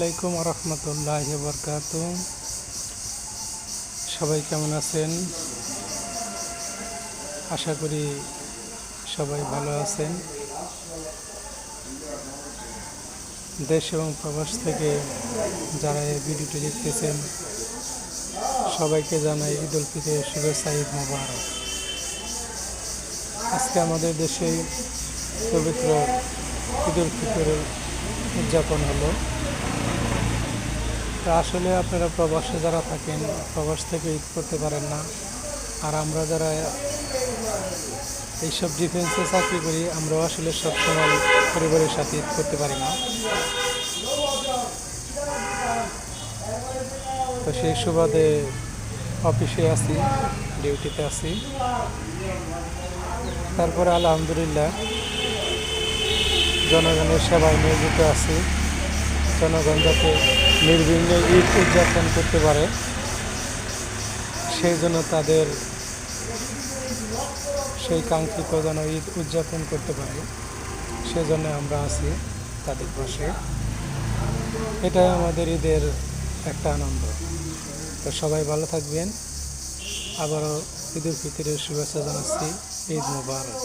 আলাইকুম রহমতুল্লাহি বরকাতুহু। সবাই কেমন আছেন? আশা করি সবাই ভালো আছেন। দেশ এবং প্রবাস থেকে যারা এই ভিডিওটি দেখতেছেন সবাইকে জানাই ঈদ উল ফিতরের শুভেচ্ছা, ঈদ মোবারক। আজকে আমাদের দেশে পবিত্র ঈদ উল ফিতরের উদযাপন হলো। তা আসলে আপনারা প্রবাসে যারা থাকেন, প্রবাস থেকে ঈদ করতে পারেন না, আর আমরা যারা এইসব ডিফেন্সে চাকরি করি আমরাও আসলে সবসময় পরিবারের সাথে ঈদ করতে পারি না। তো সেই সুবাদে অফিসে আছি, ডিউটিতে আছি। তারপরে আলহামদুলিল্লাহ জনগণের সেবায় নিয়োজিত আছি। জনগণ যাতে নির্বিঘ্নে ঈদ উদযাপন করতে পারে সেই জন্য তাদের সেই কাঙ্ক্ষিত যেন ঈদ উদযাপন করতে পারে সেজন্য আমরা আছি তাদের পাশে। এটাই আমাদের ঈদের একটা আনন্দ। তো সবাই ভালো থাকবেন। আবারও ঈদ উল ফিতরের শুভেচ্ছা জানাচ্ছি। ঈদ মোবারক।